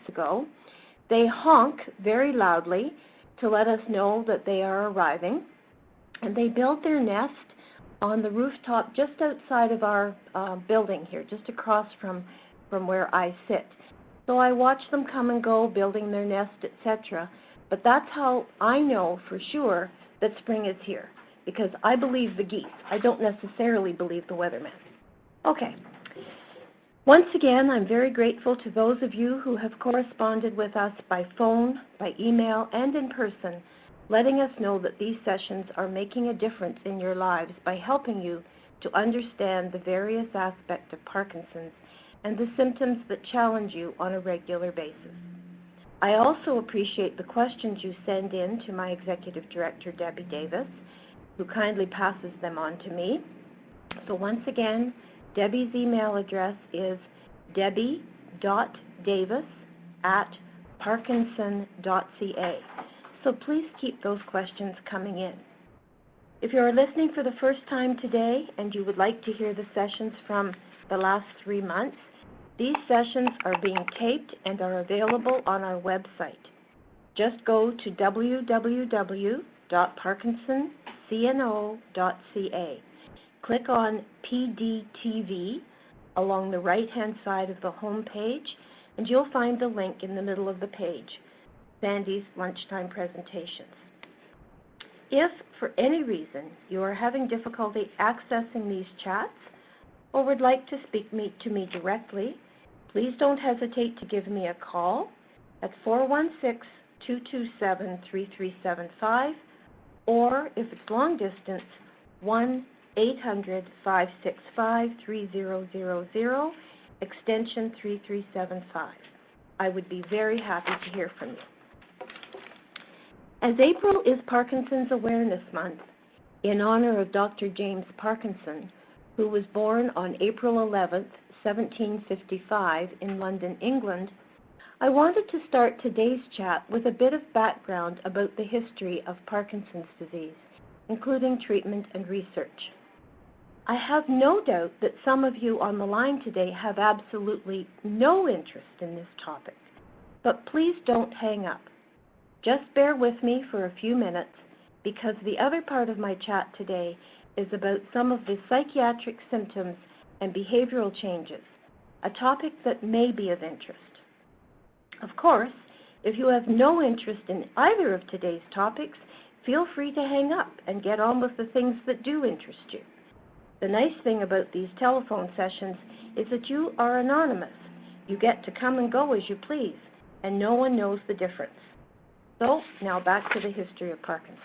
ago. They honk very loudly to let us know that they are arriving, and they build their nest on the rooftop just outside of our building here, just across from where I sit. So I watch them come and go, building their nest, etc. But that's how I know for sure that spring is here, because I believe the geese. I don't necessarily believe the weatherman. Okay. Once again, I'm very grateful to those of you who have corresponded with us by phone, by email, and in person, letting us know that these sessions are making a difference in your lives by helping you to understand the various aspects of Parkinson's and the symptoms that challenge you on a regular basis. I also appreciate the questions you send in to my Executive Director, Debbie Davis, who kindly passes them on to me. So once again, Debbie's email address is debbie.davis@parkinson.ca. So please keep those questions coming in. If you are listening for the first time today and you would like to hear the sessions from the last 3 months, these sessions are being taped and are available on our website. Just go to www.parkinsonCNO.ca. Click on PDTV along the right-hand side of the home page, and you'll find the link in the middle of the page, Sandy's Lunchtime Presentations. If, for any reason, you are having difficulty accessing these chats or would like to speak to me directly, please don't hesitate to give me a call at 416-227-3375, or if it's long distance, 1-800-565-3000, extension 3375. I would be very happy to hear from you. As April is Parkinson's Awareness Month, in honor of Dr. James Parkinson, who was born on April 11th, 1755 in London, England, I wanted to start today's chat with a bit of background about the history of Parkinson's disease, including treatment and research. I have no doubt that some of you on the line today have absolutely no interest in this topic, but please don't hang up. Just bear with me for a few minutes, because the other part of my chat today is about some of the psychiatric symptoms and behavioral changes, a topic that may be of interest. Of course, if you have no interest in either of today's topics, feel free to hang up and get on with the things that do interest you. The nice thing about these telephone sessions is that you are anonymous. You get to come and go as you please, and no one knows the difference. So, now back to the history of Parkinson's.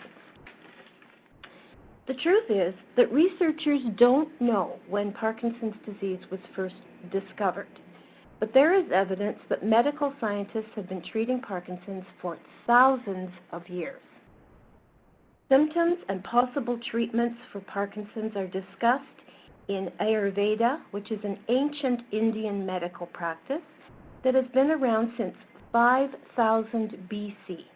The truth is that researchers don't know when Parkinson's disease was first discovered, but there is evidence that medical scientists have been treating Parkinson's for thousands of years. Symptoms and possible treatments for Parkinson's are discussed in Ayurveda, which is an ancient Indian medical practice that has been around since 5000 BC.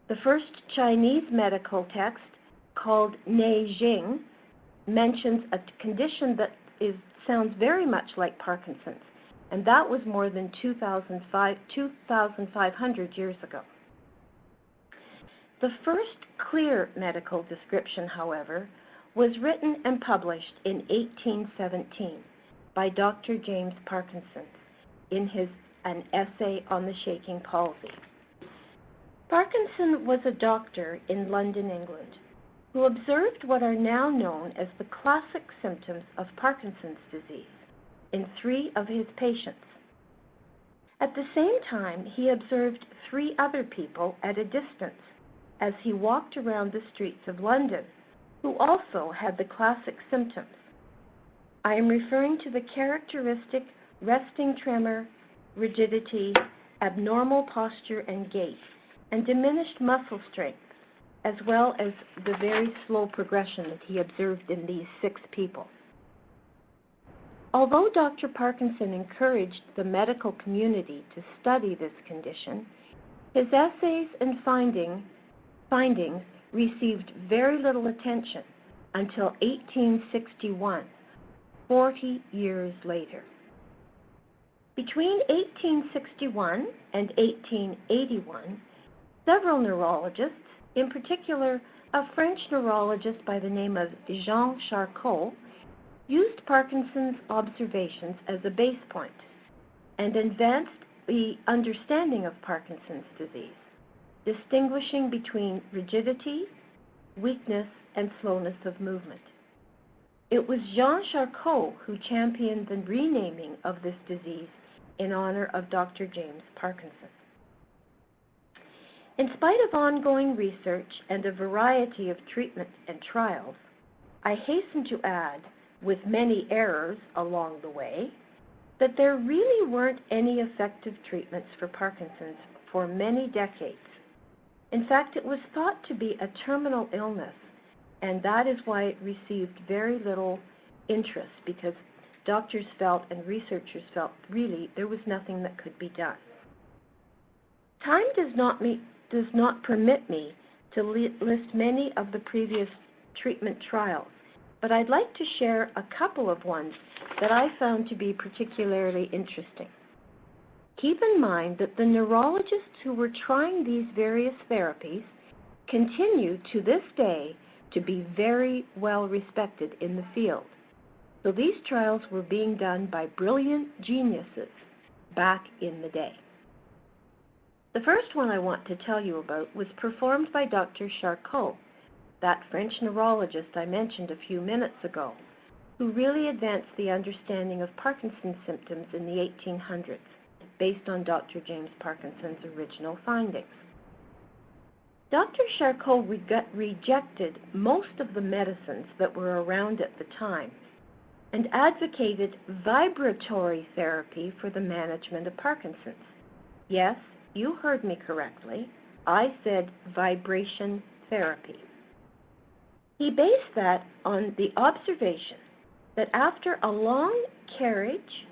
The first Chinese medical text, called Neijing, mentions a condition that sounds very much like Parkinson's, and that was more than 2,500 years ago. The first clear medical description, however, was written and published in 1817 by Dr. James Parkinson in an essay on the shaking palsy. Parkinson was a doctor in London, England, who observed what are now known as the classic symptoms of Parkinson's disease in 3 of his patients. At the same time, he observed 3 other people at a distance as he walked around the streets of London, who also had the classic symptoms. I am referring to the characteristic resting tremor, rigidity, abnormal posture and gait, and diminished muscle strength, as well as the very slow progression that he observed in these 6 people. Although Dr. Parkinson encouraged the medical community to study this condition, his essays and findings received very little attention until 1861, 40 years later. Between 1861 and 1881, several neurologists, in particular a French neurologist by the name of Jean Charcot, used Parkinson's observations as a base point and advanced the understanding of Parkinson's disease, distinguishing between rigidity, weakness, and slowness of movement. It was Jean Charcot who championed the renaming of this disease in honor of Dr. James Parkinson. In spite of ongoing research and a variety of treatments and trials, I hasten to add, with many errors along the way, that there really weren't any effective treatments for Parkinson's for many decades. In fact, it was thought to be a terminal illness, and that is why it received very little interest, because doctors felt and researchers felt really there was nothing that could be done. Time does not permit me to list many of the previous treatment trials, but I'd like to share a couple of ones that I found to be particularly interesting. Keep in mind that the neurologists who were trying these various therapies continue to this day to be very well respected in the field. So these trials were being done by brilliant geniuses back in the day. The first one I want to tell you about was performed by Dr. Charcot, that French neurologist I mentioned a few minutes ago, who really advanced the understanding of Parkinson's symptoms in the 1800s, based on Dr. James Parkinson's original findings. Dr. Charcot rejected most of the medicines that were around at the time and advocated vibratory therapy for the management of Parkinson's. Yes, you heard me correctly. I said vibration therapy. He based that on the observation that after a long carriage,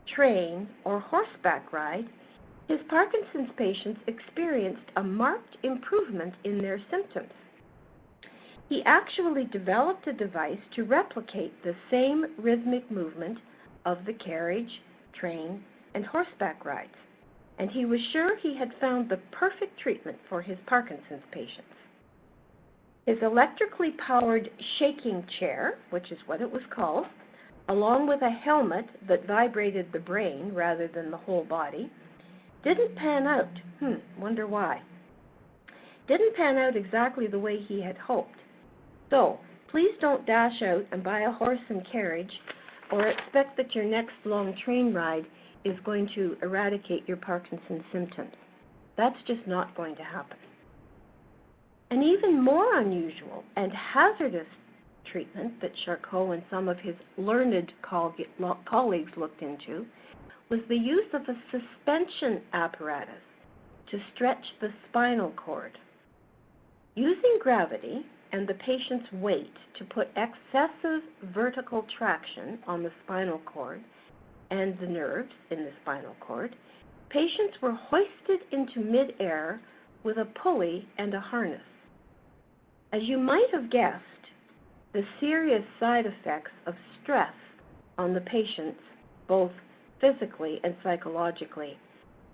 train, or horseback ride, his Parkinson's patients experienced a marked improvement in their symptoms. He actually developed a device to replicate the same rhythmic movement of the carriage, train, and horseback rides, and he was sure he had found the perfect treatment for his Parkinson's patients. His electrically powered shaking chair, which is what it was called, along with a helmet that vibrated the brain rather than the whole body, didn't pan out. Wonder why. Didn't pan out exactly the way he had hoped. So, please don't dash out and buy a horse and carriage or expect that your next long train ride is going to eradicate your Parkinson's symptoms. That's just not going to happen. An even more unusual and hazardous treatment that Charcot and some of his learned colleagues looked into was the use of a suspension apparatus to stretch the spinal cord. Using gravity and the patient's weight to put excessive vertical traction on the spinal cord and the nerves in the spinal cord, patients were hoisted into mid-air with a pulley and a harness. As you might have guessed, the serious side effects of stress on the patients, both physically and psychologically,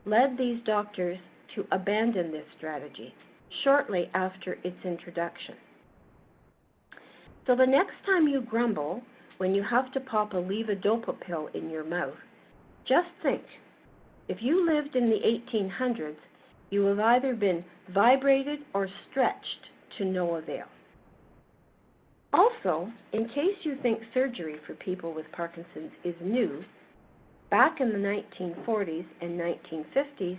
led these doctors to abandon this strategy shortly after its introduction. So the next time you grumble when you have to pop a levodopa pill in your mouth, just think, if you lived in the 1800s, you have either been vibrated or stretched to no avail. Also, in case you think surgery for people with Parkinson's is new, back in the 1940s and 1950s,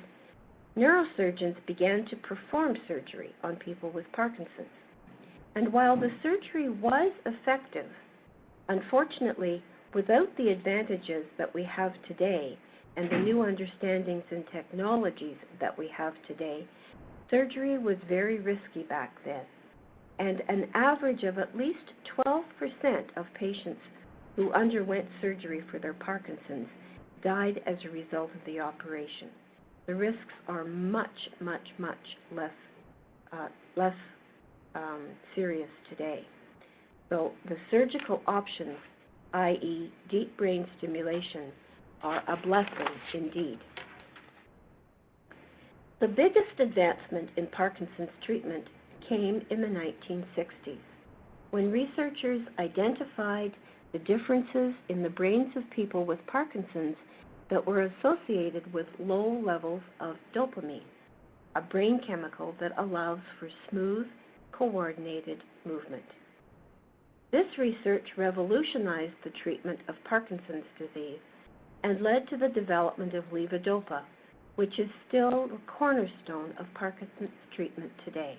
neurosurgeons began to perform surgery on people with Parkinson's. And while the surgery was effective, unfortunately, without the advantages that we have today and the new understandings and technologies that we have today, surgery was very risky back then. And an average of at least 12% of patients who underwent surgery for their Parkinson's died as a result of the operation. The risks are much, much, much less serious today. So the surgical options, i.e. deep brain stimulation, are a blessing indeed. The biggest advancement in Parkinson's treatment came in the 1960s, when researchers identified the differences in the brains of people with Parkinson's that were associated with low levels of dopamine, a brain chemical that allows for smooth, coordinated movement. This research revolutionized the treatment of Parkinson's disease and led to the development of levodopa, which is still the cornerstone of Parkinson's treatment today.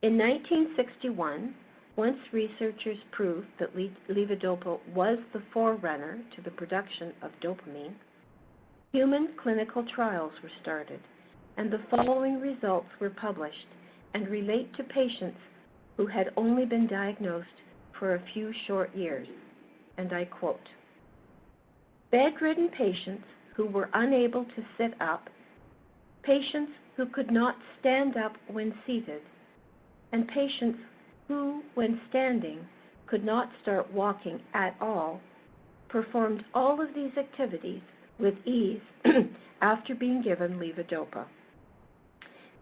In 1961, once researchers proved that levodopa was the forerunner to the production of dopamine, human clinical trials were started, and the following results were published and relate to patients who had only been diagnosed for a few short years. And I quote, "Bedridden patients who were unable to sit up, patients who could not stand up when seated, and patients who, when standing, could not start walking at all, performed all of these activities with ease after being given levodopa.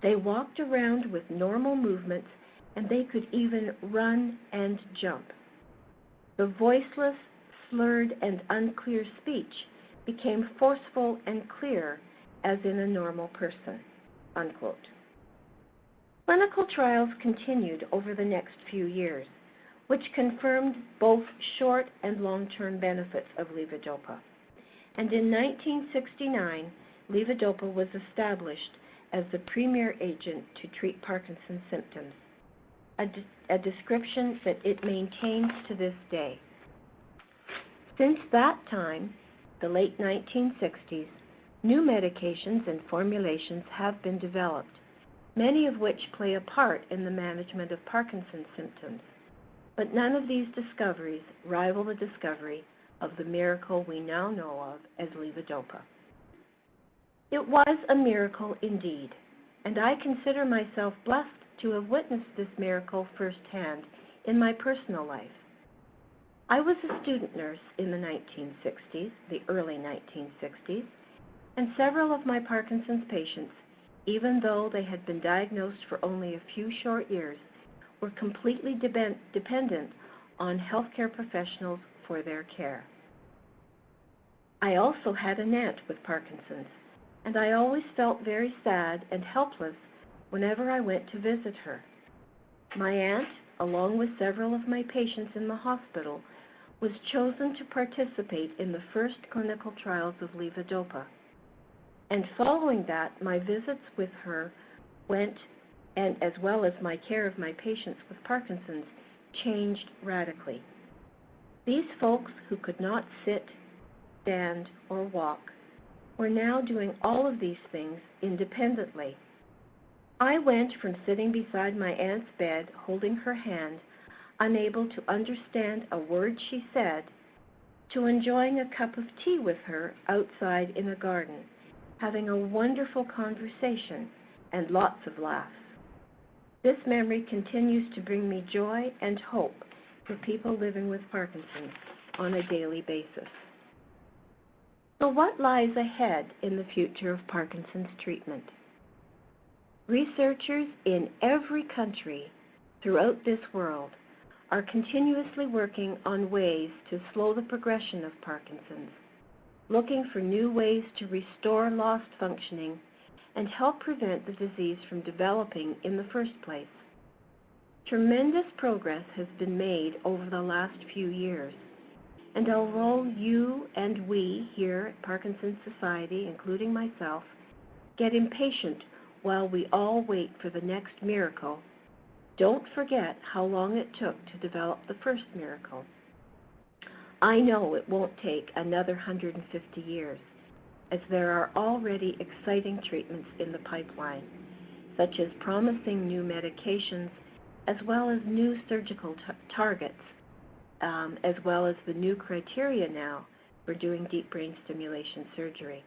They walked around with normal movements, and they could even run and jump. The voiceless, slurred, and unclear speech became forceful and clear as in a normal person," unquote. Clinical trials continued over the next few years, which confirmed both short and long-term benefits of levodopa. And in 1969, levodopa was established as the premier agent to treat Parkinson's symptoms, a description that it maintains to this day. Since that time, the late 1960s, new medications and formulations have been developed, many of which play a part in the management of Parkinson's symptoms. But none of these discoveries rival the discovery of the miracle we now know of as levodopa. It was a miracle indeed, and I consider myself blessed to have witnessed this miracle firsthand in my personal life. I was a student nurse in the 1960s, the early 1960s, and several of my Parkinson's patients, even though they had been diagnosed for only a few short years, were completely dependent on healthcare professionals for their care. I also had an aunt with Parkinson's, and I always felt very sad and helpless whenever I went to visit her. My aunt, along with several of my patients in the hospital, was chosen to participate in the first clinical trials of levodopa. And following that, my visits with her went, and as well as my care of my patients with Parkinson's, changed radically. These folks who could not sit, stand, or walk were now doing all of these things independently. I went from sitting beside my aunt's bed, holding her hand, unable to understand a word she said, to enjoying a cup of tea with her outside in a garden, having a wonderful conversation and lots of laughs. This memory continues to bring me joy and hope for people living with Parkinson's on a daily basis. So what lies ahead in the future of Parkinson's treatment? Researchers in every country throughout this world are continuously working on ways to slow the progression of Parkinson's, looking for new ways to restore lost functioning and help prevent the disease from developing in the first place. Tremendous progress has been made over the last few years, and although you and we here at Parkinson's Society, including myself, get impatient while we all wait for the next miracle, don't forget how long it took to develop the first miracle. I know it won't take another 150 years, as there are already exciting treatments in the pipeline, such as promising new medications, as well as new surgical targets, as well as the new criteria now for doing deep brain stimulation surgery.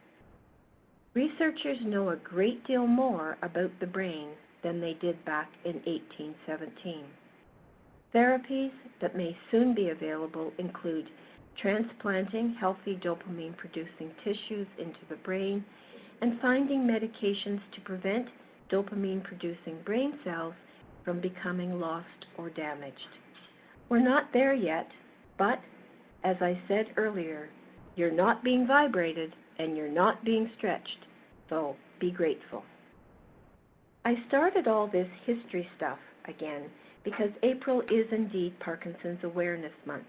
Researchers know a great deal more about the brain than they did back in 1817. Therapies that may soon be available include transplanting healthy dopamine-producing tissues into the brain, and finding medications to prevent dopamine-producing brain cells from becoming lost or damaged. We're not there yet, but as I said earlier, you're not being vibrated and you're not being stretched, so be grateful. I started all this history stuff again because April is indeed Parkinson's Awareness Month.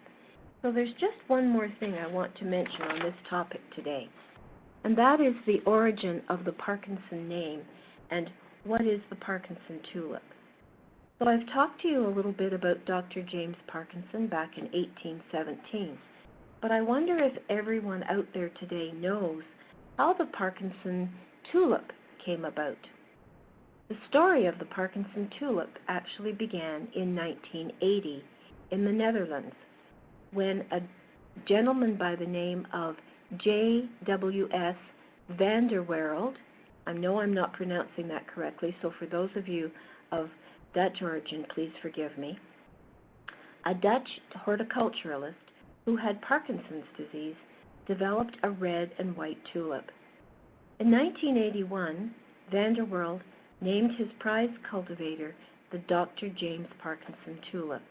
So there's just one more thing I want to mention on this topic today, and that is the origin of the Parkinson name and what is the Parkinson tulip. So I've talked to you a little bit about Dr. James Parkinson back in 1817, but I wonder if everyone out there today knows how the Parkinson tulip came about. The story of the Parkinson tulip actually began in 1980 in the Netherlands, when a gentleman by the name of J.W.S. van der Wereld, I know I'm not pronouncing that correctly, so for those of you of Dutch origin, please forgive me, a Dutch horticulturalist who had Parkinson's disease, developed a red and white tulip. In 1981, van der Wereld named his prize cultivator the Dr. James Parkinson tulip.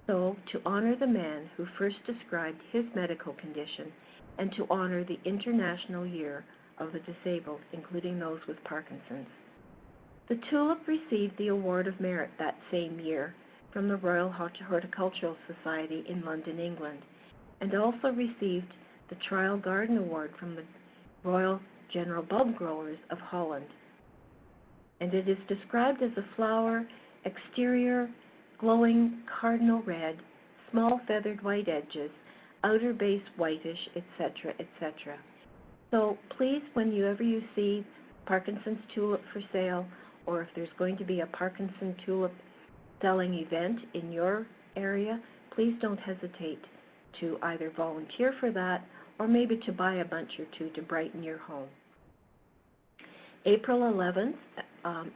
So, to honor the man who first described his medical condition and to honor the International Year of the Disabled, including those with Parkinson's. The tulip received the Award of Merit that same year from the Royal Horticultural Society in London, England, and also received the Trial Garden Award from the Royal General Bulb Growers of Holland. And it is described as a flower, exterior, glowing cardinal red, small feathered white edges, outer base whitish, etc., etc. So please, whenever you see Parkinson's tulip for sale, or if there's going to be a Parkinson tulip selling event in your area, please don't hesitate to either volunteer for that or maybe to buy a bunch or two to brighten your home. April 11th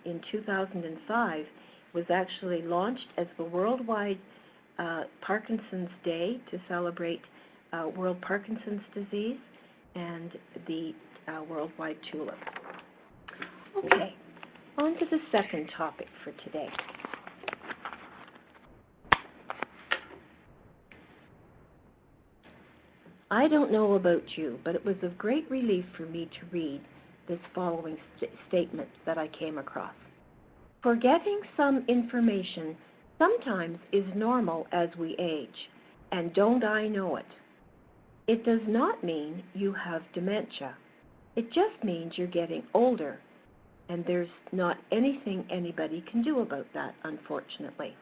in 2005 was actually launched as the worldwide Parkinson's Day to celebrate World Parkinson's Disease and the worldwide tulip. Okay, on to the second topic for today. I don't know about you, but it was of great relief for me to read this following statement that I came across. Forgetting some information sometimes is normal as we age, and don't I know it? It does not mean you have dementia. It just means you're getting older, and there's not anything anybody can do about that, unfortunately.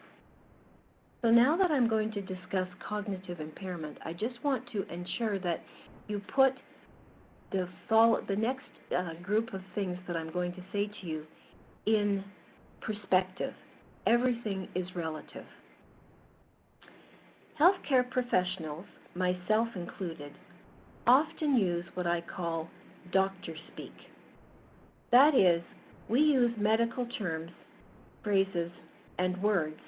So now that I'm going to discuss cognitive impairment, I just want to ensure that you put the next group of things that I'm going to say to you in perspective. Everything is relative. Healthcare professionals, myself included, often use what I call doctor speak. That is, we use medical terms, phrases, and words,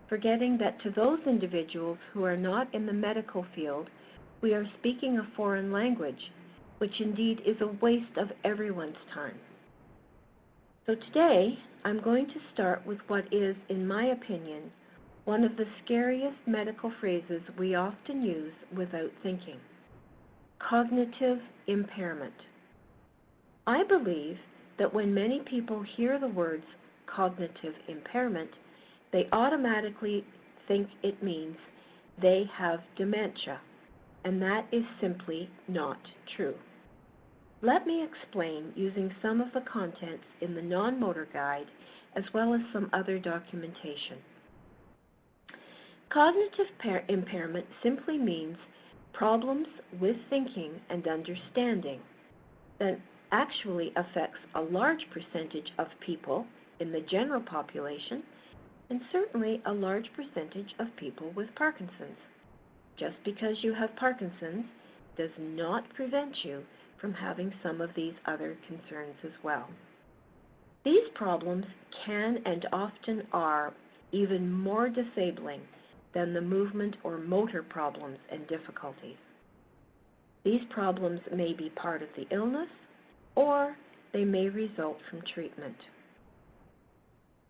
forgetting that to those individuals who are not in the medical field, we are speaking a foreign language, which indeed is a waste of everyone's time. So today, I'm going to start with what is, in my opinion, one of the scariest medical phrases we often use without thinking: cognitive impairment. I believe that when many people hear the words cognitive impairment, they automatically think it means they have dementia, and that is simply not true. Let me explain using some of the contents in the non-motor guide as well as some other documentation. Cognitive impairment simply means problems with thinking and understanding that actually affects a large percentage of people in the general population and certainly a large percentage of people with Parkinson's. Just because you have Parkinson's does not prevent you from having some of these other concerns as well. These problems can and often are even more disabling than the movement or motor problems and difficulties. These problems may be part of the illness, or they may result from treatment.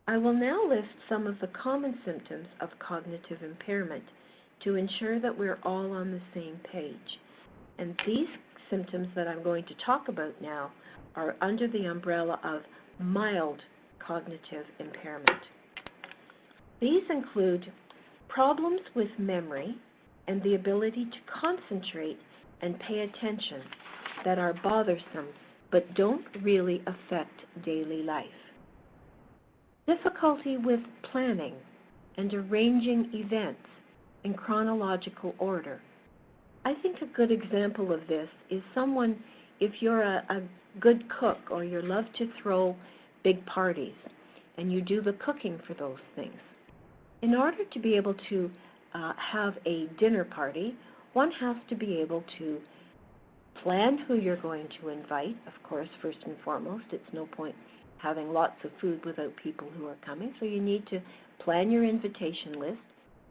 I will now list some of the common symptoms of cognitive impairment to ensure that we're all on the same page. And these symptoms that I'm going to talk about now are under the umbrella of mild cognitive impairment. These include problems with memory and the ability to concentrate and pay attention that are bothersome but don't really affect daily life. Difficulty with planning and arranging events in chronological order. I think a good example of this is someone, if you're a good cook or you love to throw big parties and you do the cooking for those things. In order to be able to have a dinner party, one has to be able to plan who you're going to invite. Of course, first and foremost, it's no point having lots of food without people who are coming, so you need to plan your invitation list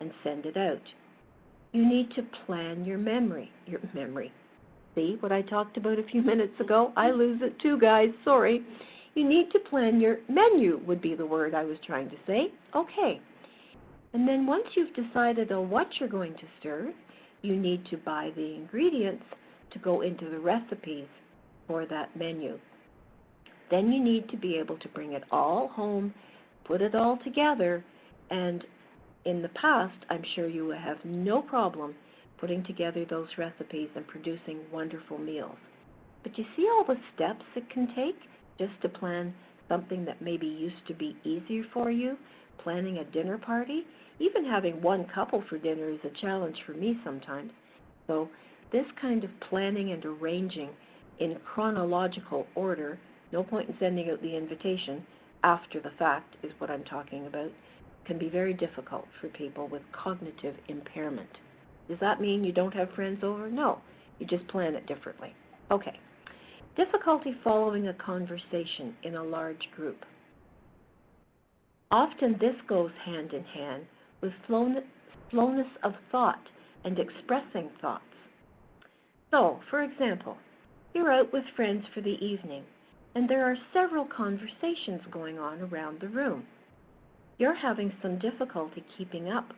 and send it out. You need to plan your memory. See what I talked about a few minutes ago? I lose it too, guys. Sorry. You need to plan your menu would be the word I was trying to say. Okay. And then once you've decided on what you're going to serve, you need to buy the ingredients to go into the recipes for that menu. Then you need to be able to bring it all home, put it all together, and in the past, I'm sure you will have no problem putting together those recipes and producing wonderful meals. But you see all the steps it can take just to plan something that maybe used to be easier for you, planning a dinner party? Even having one couple for dinner is a challenge for me sometimes. So this kind of planning and arranging in chronological order, no point in sending out the invitation after the fact is what I'm talking about, can be very difficult for people with cognitive impairment. Does that mean you don't have friends over? No, you just plan it differently. Okay. Difficulty following a conversation in a large group. Often this goes hand in hand with slowness of thought and expressing thoughts. So, for example, you're out with friends for the evening, and there are several conversations going on around the room. You're having some difficulty keeping up,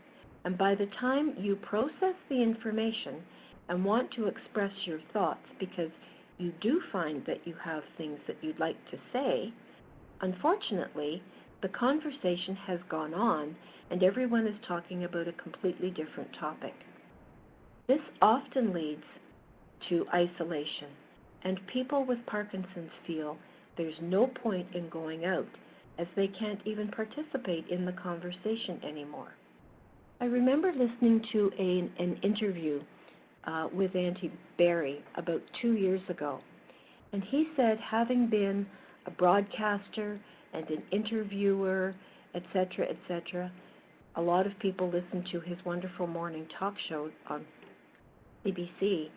and by the time you process the information and want to express your thoughts, because you do find that you have things that you'd like to say, unfortunately, the conversation has gone on and everyone is talking about a completely different topic. This often leads to isolation, and people with Parkinson's feel there's no point in going out, as they can't even participate in the conversation anymore. I remember listening to an interview with Auntie Barry about 2 years ago, and he said, having been a broadcaster and an interviewer, etc., a lot of people listened to his wonderful morning talk show on CBC.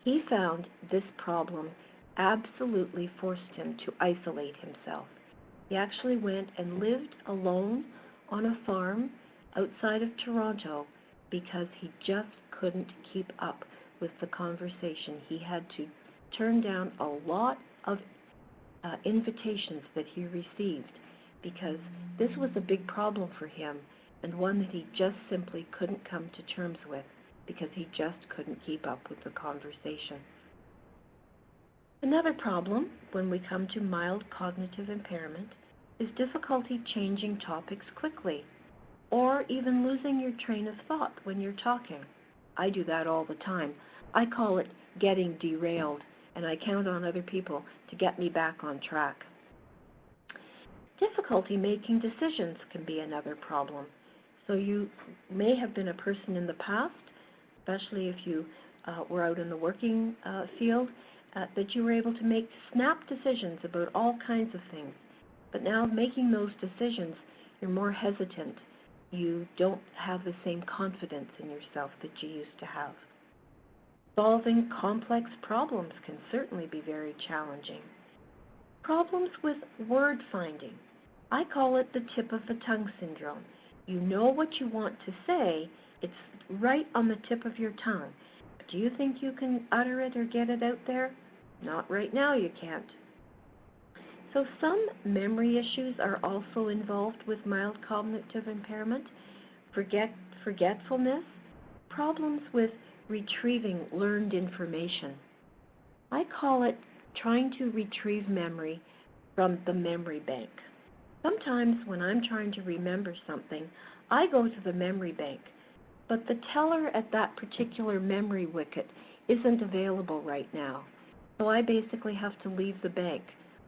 He found this problem absolutely forced him to isolate himself. He actually went and lived alone on a farm outside of Toronto because he just couldn't keep up with the conversation. He had to turn down a lot of invitations that he received because this was a big problem for him and one that he just simply couldn't come to terms with because he just couldn't keep up with the conversation. Another problem when we come to mild cognitive impairment is difficulty changing topics quickly or even losing your train of thought when you're talking. I do that all the time. I call it getting derailed, and I count on other people to get me back on track. Difficulty making decisions can be another problem. So you may have been a person in the past, especially if you were out in the working field, that you were able to make snap decisions about all kinds of things. But now making those decisions, you're more hesitant. You don't have the same confidence in yourself that you used to have. Solving complex problems can certainly be very challenging. Problems with word finding. I call it the tip of the tongue syndrome. You know what you want to say, it's right on the tip of your tongue. Do you think you can utter it or get it out there? Not right now, you can't. So some memory issues are also involved with mild cognitive impairment, forgetfulness, problems with retrieving learned information. I call it trying to retrieve memory from the memory bank. Sometimes when I'm trying to remember something, I go to the memory bank, but the teller at that particular memory wicket isn't available right now. So I basically have to leave the bank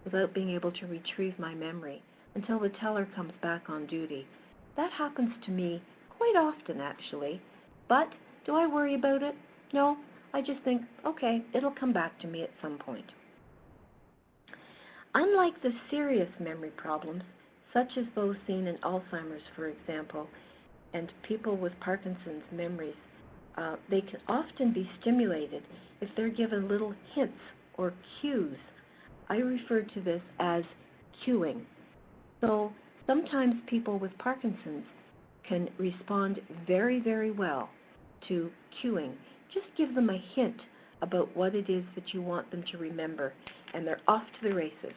without being able to retrieve my memory until the teller comes back on duty. That happens to me quite often, actually. But do I worry about it? No, I just think, okay, it'll come back to me at some point. Unlike the serious memory problems, such as those seen in Alzheimer's, for example, and people with Parkinson's memories, they can often be stimulated if they're given little hints or cues. I refer to this as cueing. So sometimes people with Parkinson's can respond very, very well to cueing. Just give them a hint about what it is that you want them to remember, and they're off to the races.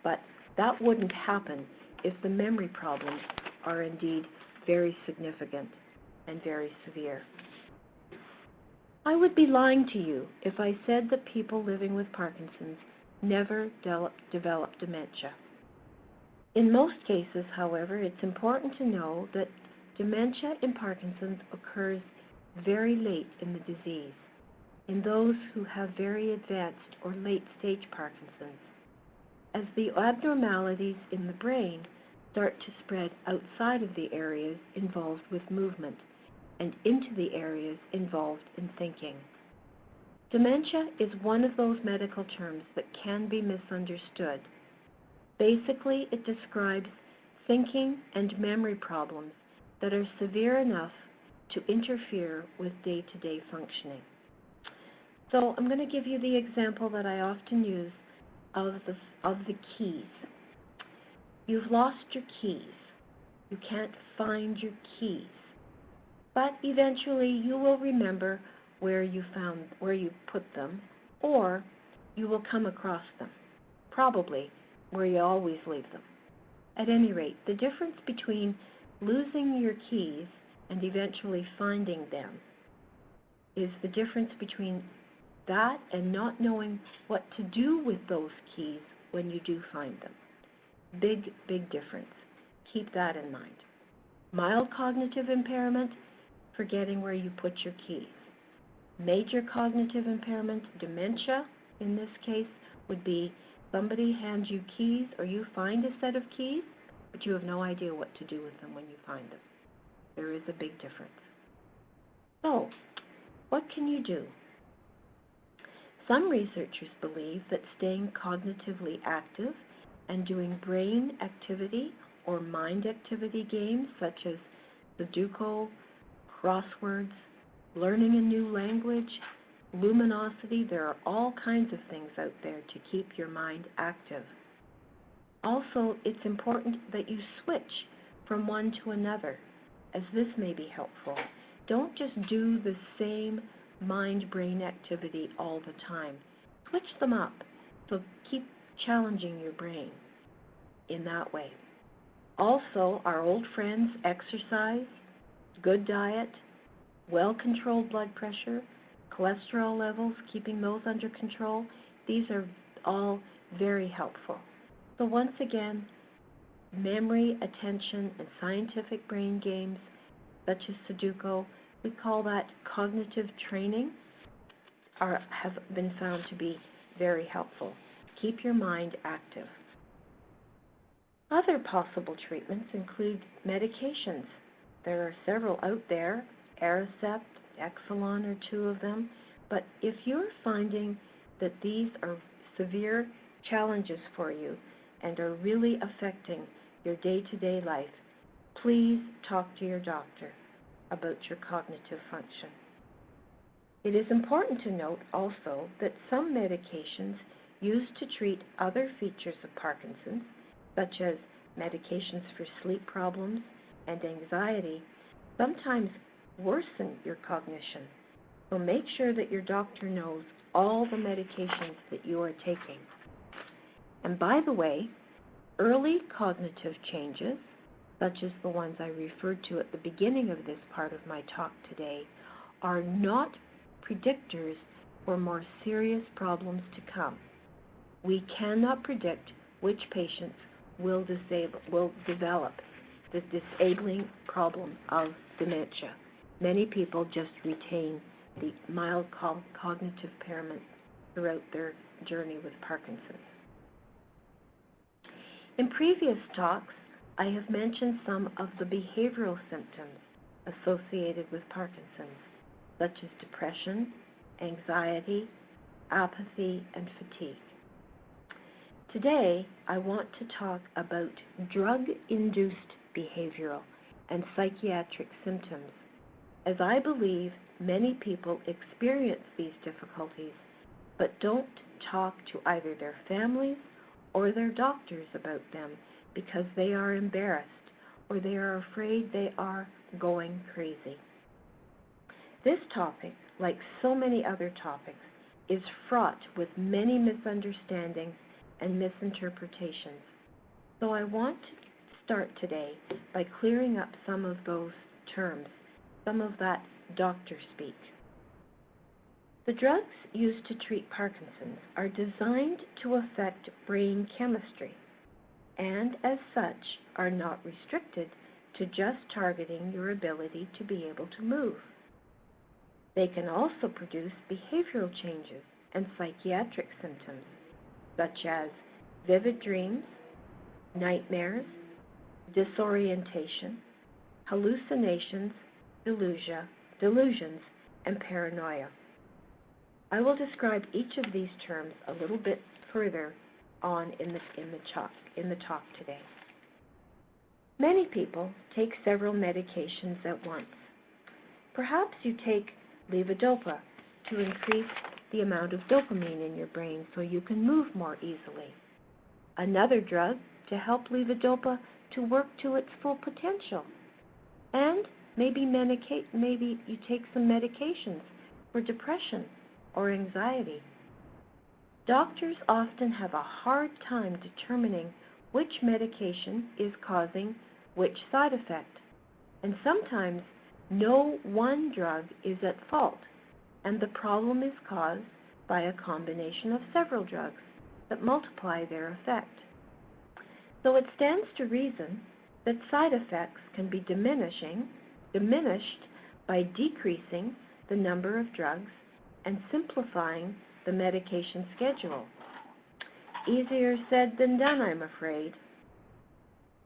But that wouldn't happen if the memory problems are indeed very significant and very severe. I would be lying to you if I said that people living with Parkinson's never develop dementia. In most cases, however, it's important to know that dementia in Parkinson's occurs very late in the disease, in those who have very advanced or late-stage Parkinson's, as the abnormalities in the brain start to spread outside of the areas involved with movement and into the areas involved in thinking. Dementia is one of those medical terms that can be misunderstood. Basically, it describes thinking and memory problems that are severe enough to interfere with day-to-day functioning. So I'm going to give you the example that I often use of the keys. You've lost your keys. You can't find your keys. But eventually you will remember where you put them, or you will come across them, probably where you always leave them. At any rate, the difference between losing your keys and eventually finding them is the difference between that and not knowing what to do with those keys when you do find them. Big, big difference. Keep that in mind. Mild cognitive impairment, forgetting where you put your keys. Major cognitive impairment, dementia, in this case, would be somebody hands you keys or you find a set of keys, but you have no idea what to do with them when you find them. There is a big difference. So, what can you do? Some researchers believe that staying cognitively active and doing brain activity or mind activity games such as Sudoku, crosswords, learning a new language, luminosity, there are all kinds of things out there to keep your mind active. Also, it's important that you switch from one to another, as this may be helpful. Don't just do the same mind-brain activity all the time. Switch them up, so keep challenging your brain in that way. Also, our old friends, exercise, good diet, well-controlled blood pressure, cholesterol levels, keeping those under control, these are all very helpful. So once again, memory, attention, and scientific brain games, such as Sudoku, we call that cognitive training, have been found to be very helpful. Keep your mind active. Other possible treatments include medications. There are several out there, Aricept, Exelon are two of them, but if you're finding that these are severe challenges for you and are really affecting your day-to-day life, please talk to your doctor about your cognitive function. It is important to note also that some medications used to treat other features of Parkinson's, such as medications for sleep problems and anxiety, sometimes worsen your cognition. So make sure that your doctor knows all the medications that you are taking. And by the way, early cognitive changes, such as the ones I referred to at the beginning of this part of my talk today, are not predictors for more serious problems to come. We cannot predict which patients will develop the disabling problem of dementia. Many people just retain the mild cognitive impairment throughout their journey with Parkinson's. In previous talks, I have mentioned some of the behavioral symptoms associated with Parkinson's, such as depression, anxiety, apathy, and fatigue. Today, I want to talk about drug-induced behavioral and psychiatric symptoms, as I believe many people experience these difficulties but don't talk to either their families or their doctors about them because they are embarrassed or they are afraid they are going crazy. This topic, like so many other topics, is fraught with many misunderstandings and misinterpretations. So I want to start today by clearing up some of those terms, some of that doctor speak. The drugs used to treat Parkinson's are designed to affect brain chemistry, and as such are not restricted to just targeting your ability to be able to move. They can also produce behavioral changes and psychiatric symptoms, such as vivid dreams, nightmares, disorientation, hallucinations, delusions, and paranoia. I will describe each of these terms a little bit further on in the talk today. Many people take several medications at once. Perhaps you take levodopa to increase the amount of dopamine in your brain so you can move more easily. Another drug to help levodopa to work to its full potential. And maybe you take some medications for depression or anxiety. Doctors often have a hard time determining which medication is causing which side effect, and sometimes no one drug is at fault, and the problem is caused by a combination of several drugs that multiply their effect. So it stands to reason that side effects can be diminished by decreasing the number of drugs and simplifying the medication schedule. Easier said than done, I'm afraid.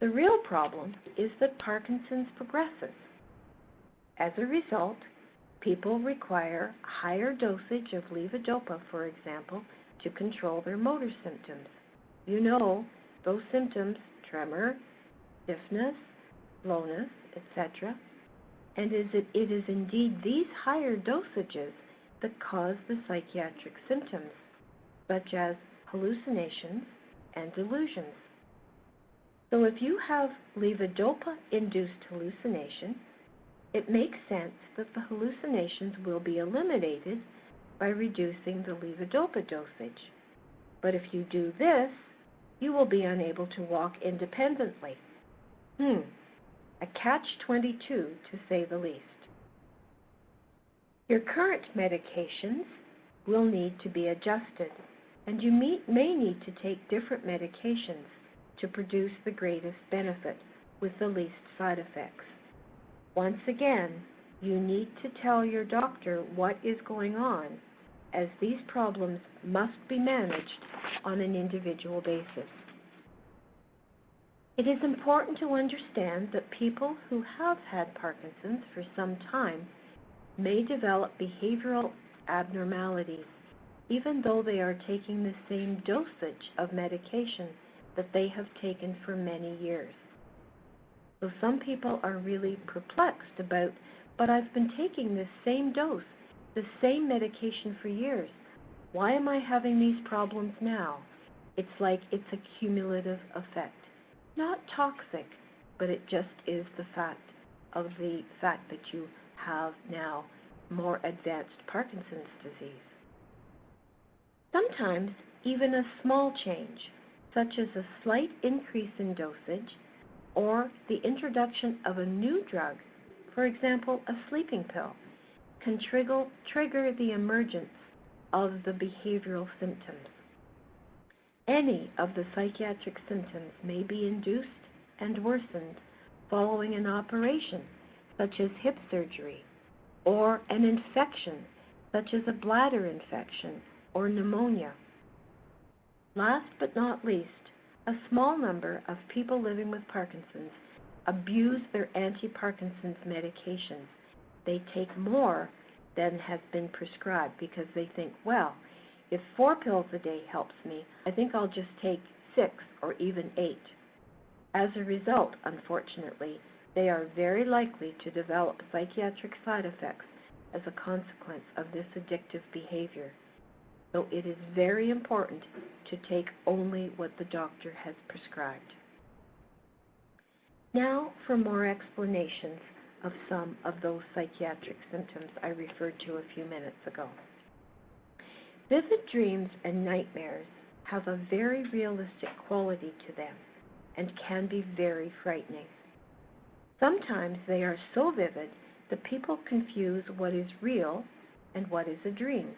The real problem is that Parkinson's progresses. As a result, people require higher dosage of levodopa, for example, to control their motor symptoms. You know, those symptoms, tremor, stiffness, slowness, etc. And it is indeed these higher dosages that cause the psychiatric symptoms, such as hallucinations and delusions. So if you have levodopa-induced hallucination, it makes sense that the hallucinations will be eliminated by reducing the levodopa dosage. But if you do this, you will be unable to walk independently. A catch-22, to say the least. Your current medications will need to be adjusted, and you may need to take different medications to produce the greatest benefit with the least side effects. Once again, you need to tell your doctor what is going on, as these problems must be managed on an individual basis. It is important to understand that people who have had Parkinson's for some time may develop behavioral abnormalities, even though they are taking the same dosage of medication that they have taken for many years. So some people are really perplexed about, but I've been taking this same dose, the same medication for years. Why am I having these problems now? It's like it's a cumulative effect. Not toxic, but it just is the fact that you have now more advanced Parkinson's disease. Sometimes even a small change, such as a slight increase in dosage or the introduction of a new drug, for example, a sleeping pill, can trigger the emergence of the behavioral symptoms. Any of the psychiatric symptoms may be induced and worsened following an operation, such as hip surgery, or an infection, such as a bladder infection or pneumonia. Last but not least, a small number of people living with Parkinson's abuse their anti-Parkinson's medications. They take more than has been prescribed because they think, well, if 4 pills a day helps me, I think I'll just take 6 or even 8. As a result, unfortunately, they are very likely to develop psychiatric side effects as a consequence of this addictive behavior. So it is very important to take only what the doctor has prescribed. Now for more explanations of some of those psychiatric symptoms I referred to a few minutes ago. Vivid dreams and nightmares have a very realistic quality to them and can be very frightening. Sometimes they are so vivid that people confuse what is real and what is a dream.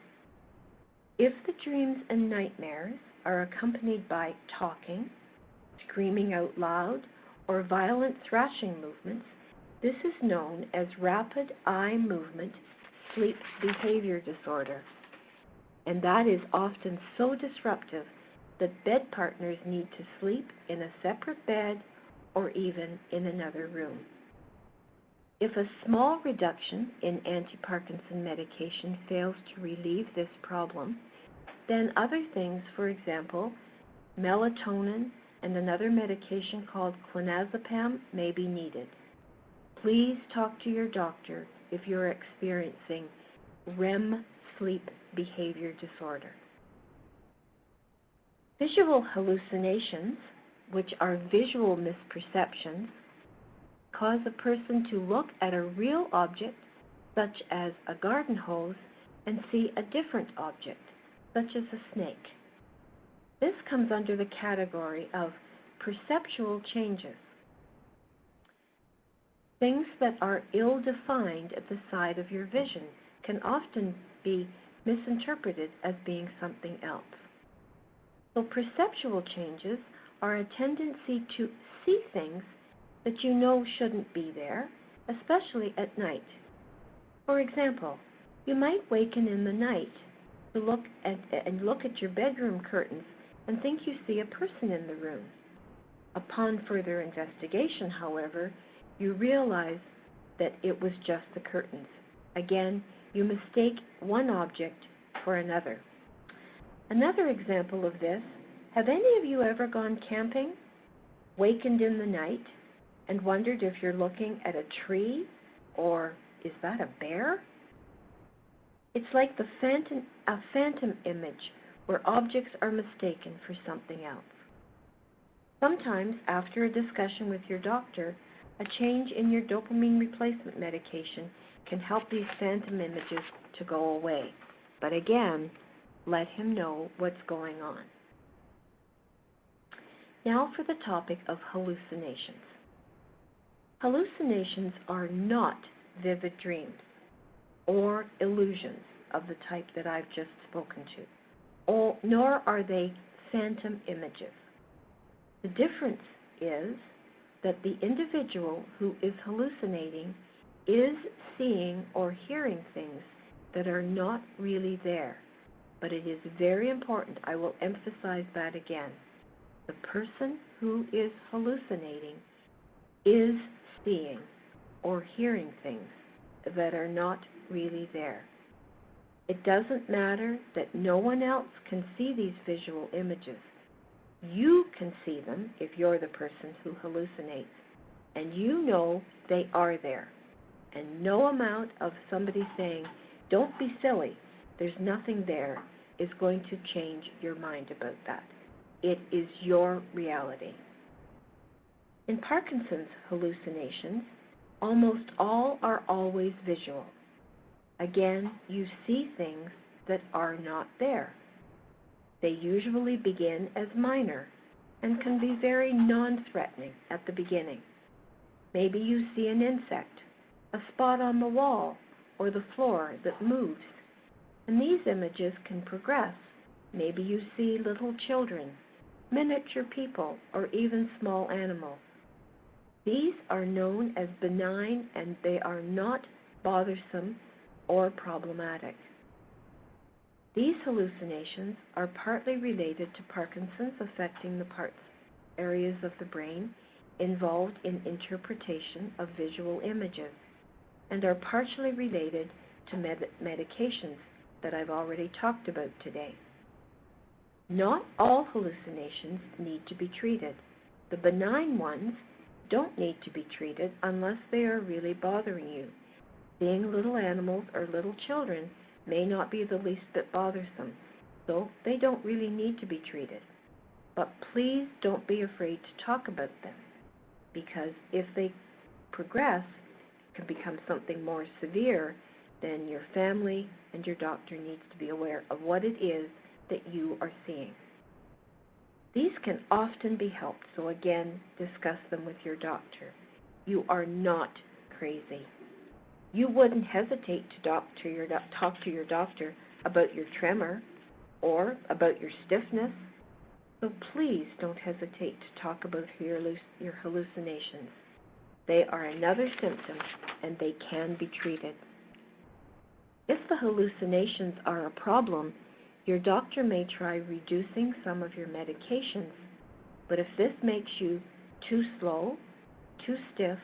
If the dreams and nightmares are accompanied by talking, screaming out loud, or violent thrashing movements, this is known as rapid eye movement sleep behavior disorder. And that is often so disruptive that bed partners need to sleep in a separate bed or even in another room. If a small reduction in anti-Parkinson medication fails to relieve this problem, then other things, for example, melatonin and another medication called clonazepam may be needed. Please talk to your doctor if you're experiencing REM sleep behavior disorder. Visual hallucinations, which are visual misperceptions, cause a person to look at a real object, such as a garden hose, and see a different object, such as a snake. This comes under the category of perceptual changes. Things that are ill-defined at the side of your vision can often be misinterpreted as being something else. So perceptual changes are a tendency to see things that you know shouldn't be there, especially at night. For example, you might waken in the night to look at your bedroom curtains and think you see a person in the room. Upon further investigation, however, you realize that it was just the curtains. Again, you mistake one object for another. Another example of this, have any of you ever gone camping, wakened in the night, and wondered if you're looking at a tree, or is that a bear? It's like a phantom image where objects are mistaken for something else. Sometimes, after a discussion with your doctor, a change in your dopamine replacement medication can help these phantom images to go away. But again, let him know what's going on. Now for the topic of hallucinations. Hallucinations are not vivid dreams or illusions of the type that I've just spoken to, nor are they phantom images. The difference is that the individual who is hallucinating is seeing or hearing things that are not really there. But it is very important, I will emphasize that again. The person who is hallucinating is seeing or hearing things that are not really there. It doesn't matter that no one else can see these visual images. You can see them if you're the person who hallucinates, and you know they are there. And no amount of somebody saying, don't be silly, there's nothing there, is going to change your mind about that. It is your reality. In Parkinson's hallucinations, almost all are always visual. Again, you see things that are not there. They usually begin as minor and can be very non-threatening at the beginning. Maybe you see an insect, a spot on the wall or the floor that moves, and these images can progress. Maybe you see little children, miniature people, or even small animals. These are known as benign, and they are not bothersome or problematic. These hallucinations are partly related to Parkinson's, affecting the areas of the brain involved in interpretation of visual images, and are partially related to medications that I've already talked about today. Not all hallucinations need to be treated. The benign ones don't need to be treated unless they are really bothering you. Seeing little animals or little children may not be the least bit bothersome, so they don't really need to be treated. But please don't be afraid to talk about them, because if they progress, can become something more severe, then your family and your doctor needs to be aware of what it is that you are seeing. These can often be helped, so again, discuss them with your doctor. You are not crazy. You wouldn't hesitate to talk to your doctor about your tremor or about your stiffness, so please don't hesitate to talk about your hallucinations. They are another symptom, and they can be treated. If the hallucinations are a problem, your doctor may try reducing some of your medications, but if this makes you too slow, too stiff,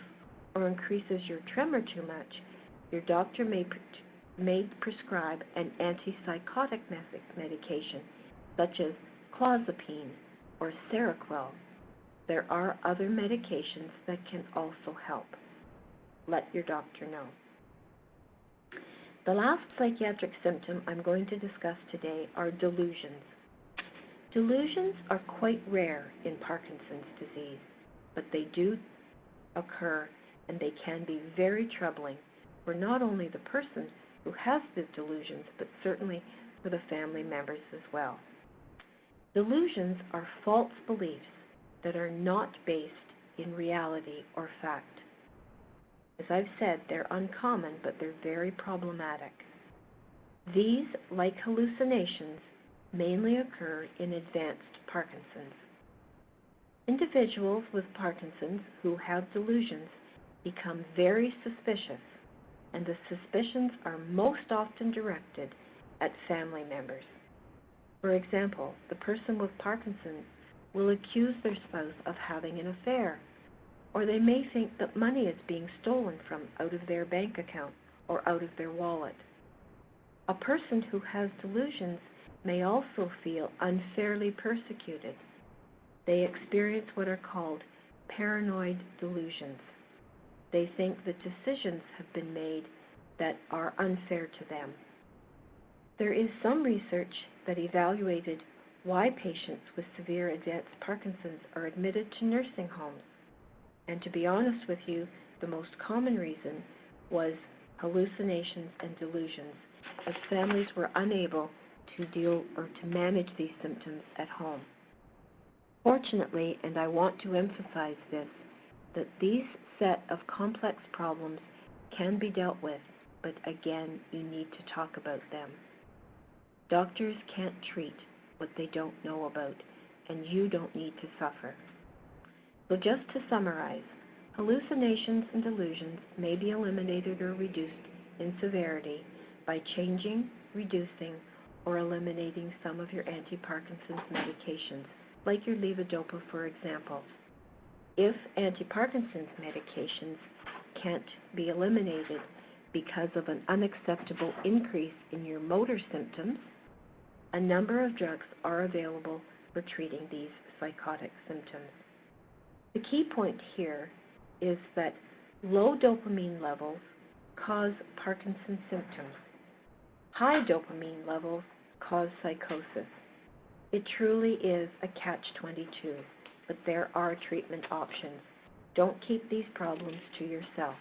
or increases your tremor too much, your doctor may prescribe an antipsychotic medication, such as clozapine or Seroquel. There are other medications that can also help. Let your doctor know. The last psychiatric symptom I'm going to discuss today are delusions. Delusions are quite rare in Parkinson's disease, but they do occur, and they can be very troubling for not only the person who has the delusions, but certainly for the family members as well. Delusions are false beliefs that are not based in reality or fact. As I've said, they're uncommon, but they're very problematic. These, like hallucinations, mainly occur in advanced Parkinson's. Individuals with Parkinson's who have delusions become very suspicious, and the suspicions are most often directed at family members. For example, the person with Parkinson's will accuse their spouse of having an affair, or they may think that money is being stolen from out of their bank account or out of their wallet. A person who has delusions may also feel unfairly persecuted. They experience what are called paranoid delusions. They think that decisions have been made that are unfair to them. There is some research that evaluated why patients with severe advanced Parkinson's are admitted to nursing homes. And to be honest with you, the most common reason was hallucinations and delusions, as families were unable to deal or to manage these symptoms at home. Fortunately, and I want to emphasize this, that these set of complex problems can be dealt with, but again, you need to talk about them. Doctors can't treat what they don't know about, and you don't need to suffer. So just to summarize, hallucinations and delusions may be eliminated or reduced in severity by changing, reducing, or eliminating some of your anti-Parkinson's medications, like your levodopa, for example. If anti-Parkinson's medications can't be eliminated because of an unacceptable increase in your motor symptoms, a number of drugs are available for treating these psychotic symptoms. The key point here is that low dopamine levels cause Parkinson's symptoms. High dopamine levels cause psychosis. It truly is a catch-22, but there are treatment options. Don't keep these problems to yourself.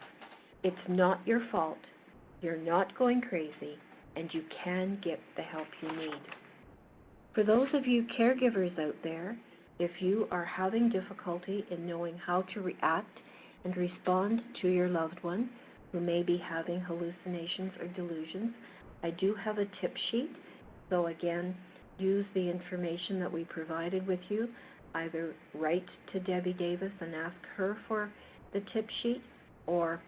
It's not your fault. You're not going crazy, and you can get the help you need. For those of you caregivers out there, if you are having difficulty in knowing how to react and respond to your loved one who may be having hallucinations or delusions, I do have a tip sheet. So again, use the information that we provided with you. Either write to Debbie Davis and ask her for the tip sheet, or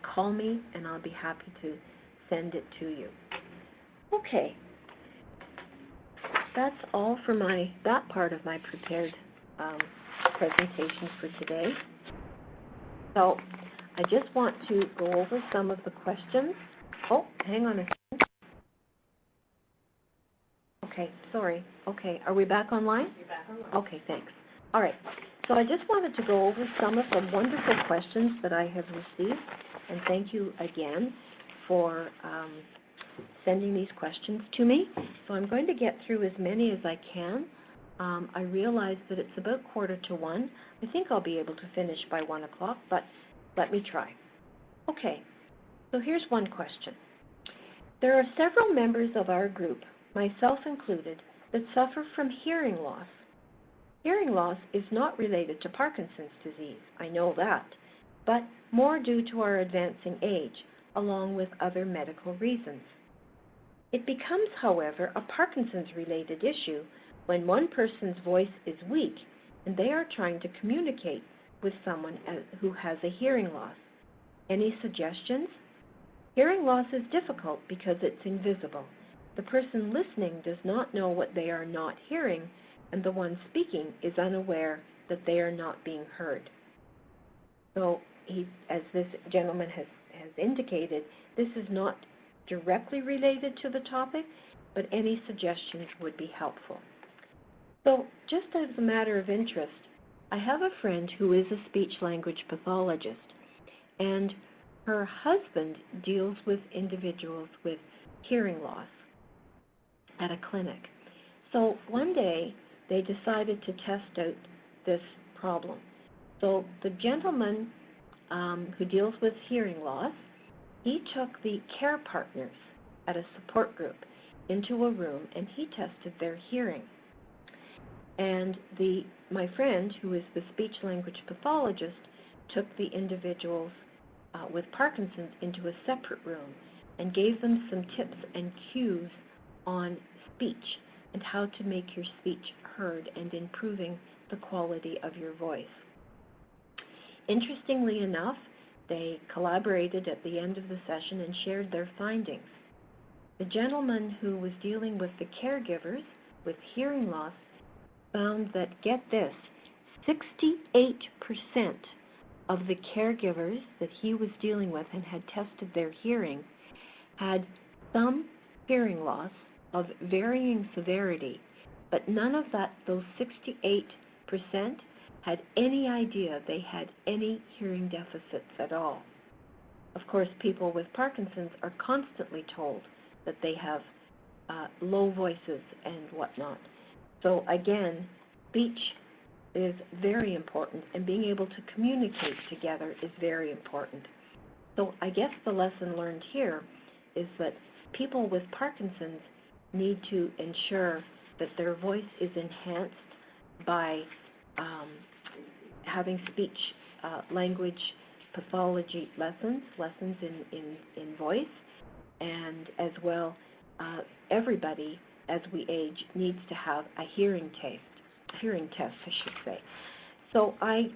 call me and I'll be happy to send it to you. Okay, that's all for that part of my prepared presentation for today. So I just want to go over some of the questions. Oh, hang on a second. Okay, sorry. Okay, are we back online? You're back online. Okay, thanks. All right, so I just wanted to go over some of the wonderful questions that I have received, and thank you again for sending these questions to me. So I'm going to get through as many as I can. I realize that it's about 1:45. I think I'll be able to finish by 1 o'clock, but let me try. Okay, so here's one question. There are several members of our group, myself included, that suffer from hearing loss. Hearing loss is not related to Parkinson's disease, I know that, but more due to our advancing age, along with other medical reasons. It becomes, however, a Parkinson's-related issue when one person's voice is weak and they are trying to communicate with someone who has a hearing loss. Any suggestions? Hearing loss is difficult because it's invisible. The person listening does not know what they are not hearing, and the one speaking is unaware that they are not being heard. So, as this gentleman has indicated, this is not directly related to the topic, but any suggestions would be helpful. So, just as a matter of interest, I have a friend who is a speech-language pathologist, and her husband deals with individuals with hearing loss at a clinic. So one day, they decided to test out this problem. So the gentleman who deals with hearing loss, he took the care partners at a support group into a room, and he tested their hearing. And my friend, who is the speech-language pathologist, took the individuals with Parkinson's into a separate room and gave them some tips and cues on speech and how to make your speech heard and improving the quality of your voice. Interestingly enough, they collaborated at the end of the session and shared their findings. The gentleman who was dealing with the caregivers with hearing loss found that, get this, 68% of the caregivers that he was dealing with and had tested their hearing had some hearing loss of varying severity, but none of those 68% had any idea they had any hearing deficits at all. Of course, people with Parkinson's are constantly told that they have low voices and whatnot. So again, speech is very important, and being able to communicate together is very important. So I guess the lesson learned here is that people with Parkinson's need to ensure that their voice is enhanced by having speech language pathology lessons in voice, and as well, everybody as we age needs to have a hearing test, I should say. So I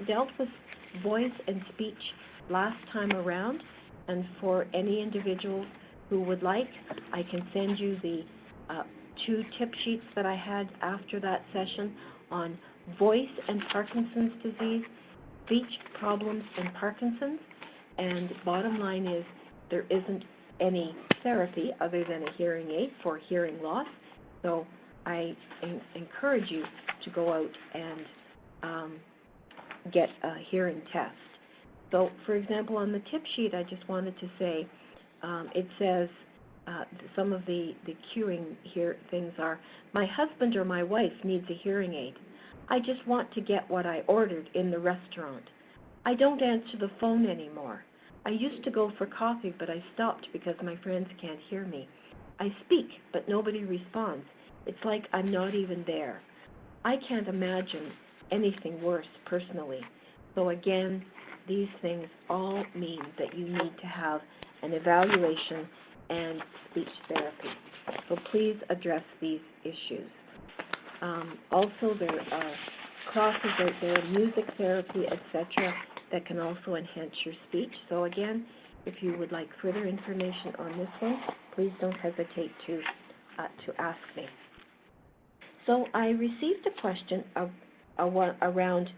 dealt with voice and speech last time around, and for any individuals who would like, I can send you the 2 tip sheets that I had after that session on voice and Parkinson's disease, speech problems and Parkinson's, and bottom line is there isn't any therapy other than a hearing aid for hearing loss. So I encourage you to go out and get a hearing test. So, for example, on the tip sheet, I just wanted to say, it says, some of the cueing here things are, my husband or my wife needs a hearing aid. I just want to get what I ordered in the restaurant. I don't answer the phone anymore. I used to go for coffee, but I stopped because my friends can't hear me. I speak, but nobody responds. It's like I'm not even there. I can't imagine anything worse personally. So again, these things all mean that you need to have an evaluation and speech therapy. So please address these issues. Also, there are classes out there, music therapy, etc., that can also enhance your speech. So again, if you would like further information on this one, please don't hesitate to ask me. So I received a question around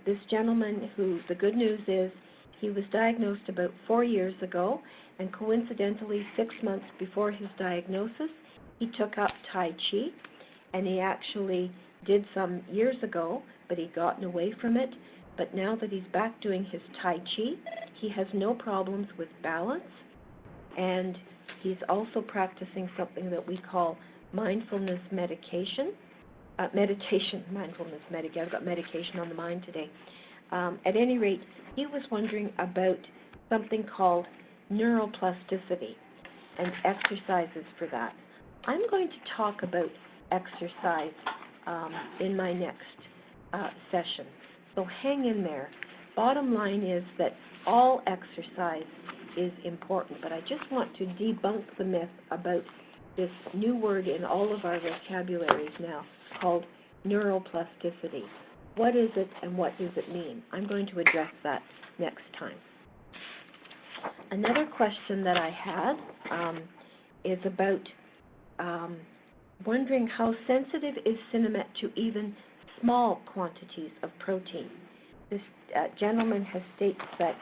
this gentleman who, the good news is, he was diagnosed about 4 years ago, and coincidentally 6 months before his diagnosis, he took up Tai Chi, and he actually did some years ago, but he'd gotten away from it. But now that he's back doing his Tai Chi, he has no problems with balance, and he's also practicing something that we call mindfulness meditation. Mindfulness medication. I've got medication on the mind today. At any rate, he was wondering about something called neuroplasticity and exercises for that. I'm going to talk about exercise in my next session. So hang in there. Bottom line is that all exercise is important, but I just want to debunk the myth about this new word in all of our vocabularies now called neuroplasticity. What is it and what does it mean? I'm going to address that next time. Another question that I had is about wondering how sensitive is Cinemet to even small quantities of protein. This gentleman has stated that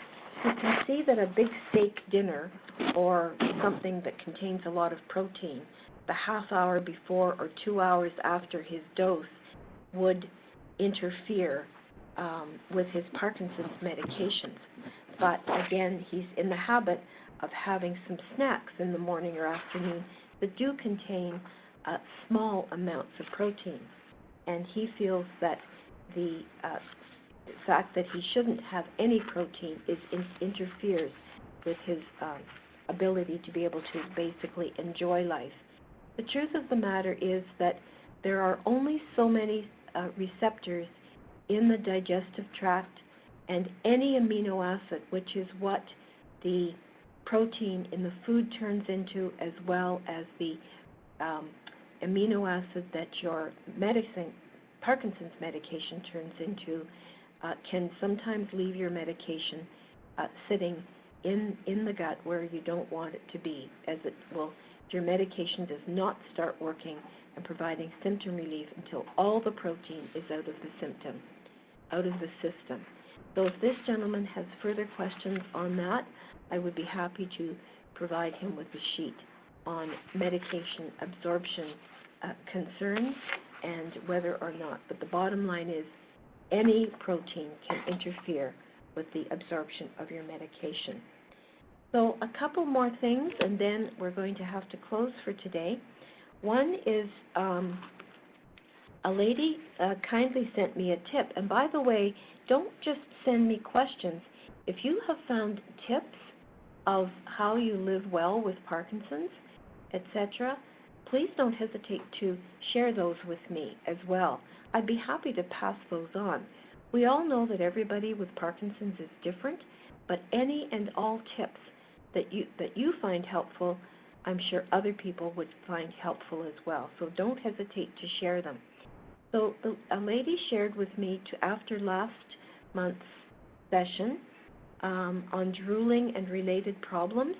he can see that a big steak dinner or something that contains a lot of protein, the half hour before or 2 hours after his dose would interfere with his Parkinson's medications. But again, he's in the habit of having some snacks in the morning or afternoon that do contain small amounts of protein. And he feels that the fact that he shouldn't have any protein interferes with his ability to be able to basically enjoy life. The truth of the matter is that there are only so many receptors in the digestive tract, and any amino acid, which is what the protein in the food turns into, as well as the amino acid that your Parkinson's medication turns into, can sometimes leave your medication sitting in the gut where you don't want it to be, as it will, if your medication does not start working and providing symptom relief until all the protein is out of the system. So if this gentleman has further questions on that, I would be happy to provide him with a sheet on medication absorption concerns and whether or not. But the bottom line is any protein can interfere with the absorption of your medication. So a couple more things, and then we're going to have to close for today. One is a lady kindly sent me a tip. And by the way, don't just send me questions. If you have found tips of how you live well with Parkinson's, etc., please don't hesitate to share those with me as well. I'd be happy to pass those on. We all know that everybody with Parkinson's is different, but any and all tips that you find helpful, I'm sure other people would find helpful as well. So don't hesitate to share them. So a lady shared with me after last month's session on drooling and related problems.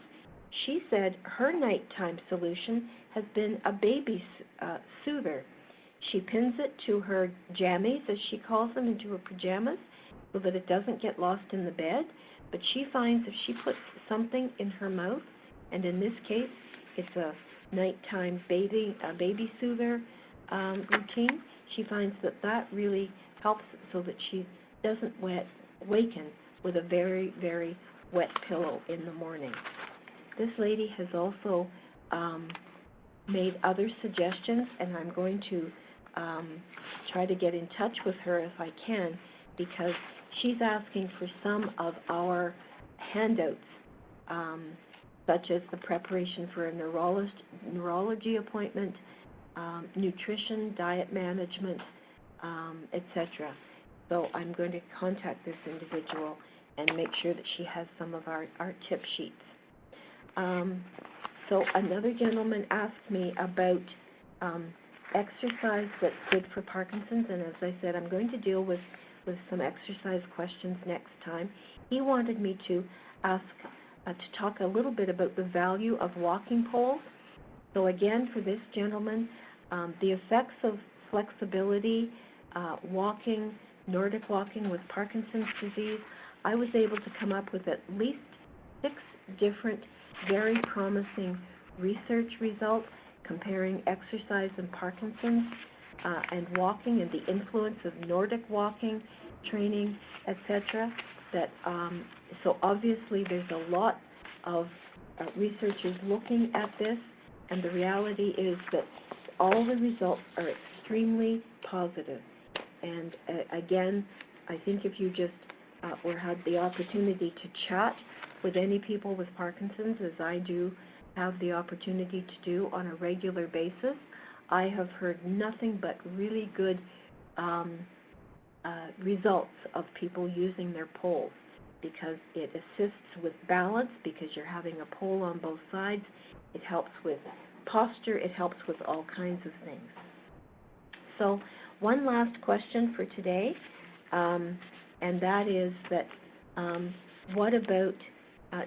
She said her nighttime solution has been a baby soother. She pins it to her jammies, as she calls them, into her pajamas, so that it doesn't get lost in the bed. But she finds if she puts something in her mouth, and in this case, it's a nighttime baby soother routine, she finds that really helps so that she doesn't waken with a very, very wet pillow in the morning. This lady has also made other suggestions, and I'm going to try to get in touch with her if I can, because she's asking for some of our handouts, such as the preparation for a neurology appointment, nutrition, diet management, etc. So I'm going to contact this individual and make sure that she has some of our tip sheets. So another gentleman asked me about exercise that's good for Parkinson's, and as I said, I'm going to deal with some exercise questions next time. He wanted me to ask, to talk a little bit about the value of walking poles. So again, for this gentleman, the effects of flexibility, walking, Nordic walking with Parkinson's disease, I was able to come up with at least 6 different very promising research results comparing exercise and Parkinson's and walking and the influence of Nordic walking, training, etc. That so obviously there's a lot of researchers looking at this, and the reality is that all the results are extremely positive. And again, I think if you just or had the opportunity to chat with any people with Parkinson's, as I do have the opportunity to do on a regular basis, I have heard nothing but really good results of people using their poles, because it assists with balance, because you're having a pole on both sides. It helps with posture. It helps with all kinds of things. So one last question for today, and that is that what about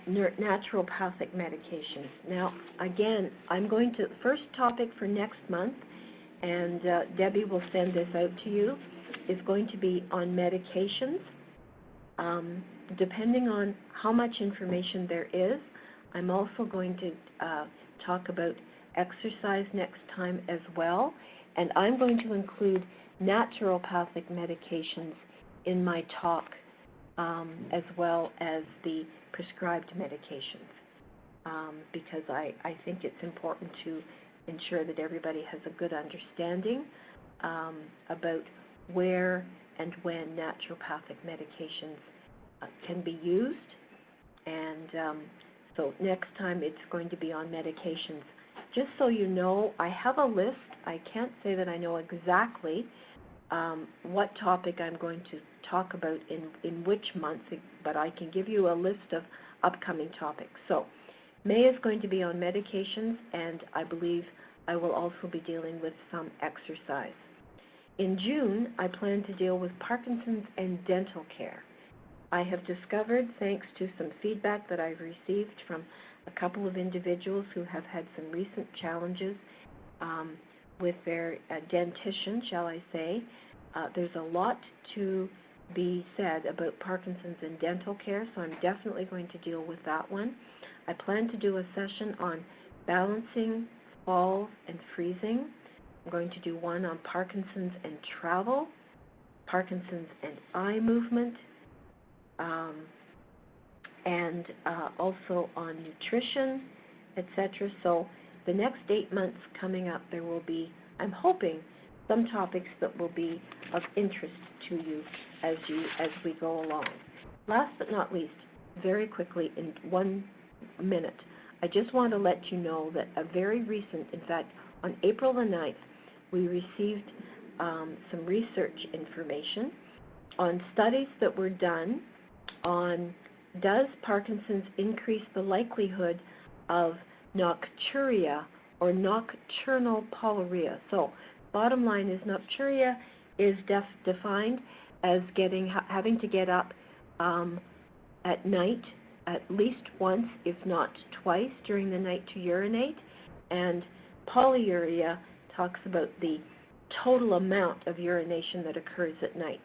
naturopathic medications? Now, again, I'm going to, first topic for next month, and Debbie will send this out to you, is going to be on medications. Depending on how much information there is, I'm also going to talk about exercise next time as well, and I'm going to include naturopathic medications in my talk, as well as the prescribed medications, because I think it's important to ensure that everybody has a good understanding about where and when naturopathic medications can be used. And so next time it's going to be on medications. Just so you know, I have a list. I can't say that I know exactly what topic I'm going to talk about in which month, but I can give you a list of upcoming topics. So May is going to be on medications, and I believe I will also be dealing with some exercise. In June, I plan to deal with Parkinson's and dental care. I have discovered, thanks to some feedback that I've received from a couple of individuals who have had some recent challenges with their dentition, shall I say, there's a lot to be said about Parkinson's and dental care, so I'm definitely going to deal with that one. I plan to do a session on balancing, falls, and freezing. I'm going to do one on Parkinson's and travel, Parkinson's and eye movement, and also on nutrition, etc. So the next 8 months coming up, there will be, I'm hoping, some topics that will be of interest to you as we go along. Last but not least, very quickly, in 1 minute, I just want to let you know that a very recent, in fact, on April the 9th, we received some research information on studies that were done on, does Parkinson's increase the likelihood of nocturia or nocturnal polyuria? So bottom line is nocturia is defined as having to get up at night at least once, if not twice, during the night to urinate. And polyuria talks about the total amount of urination that occurs at night.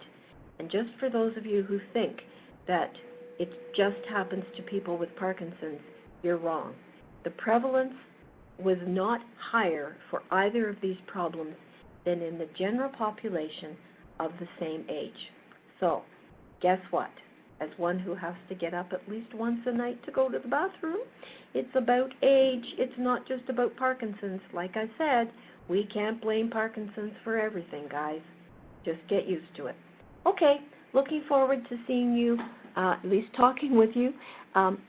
And just for those of you who think that it just happens to people with Parkinson's, you're wrong. The prevalence was not higher for either of these problems than in the general population of the same age. So, guess what? As one who has to get up at least once a night to go to the bathroom, it's about age. It's not just about Parkinson's. Like I said, we can't blame Parkinson's for everything, guys. Just get used to it. Okay, looking forward to seeing you at least talking with you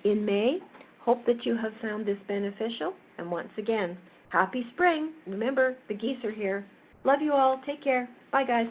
in May. Hope that you have found this beneficial. And once again, happy spring. Remember, the geese are here. Love you all. Take care. Bye, guys.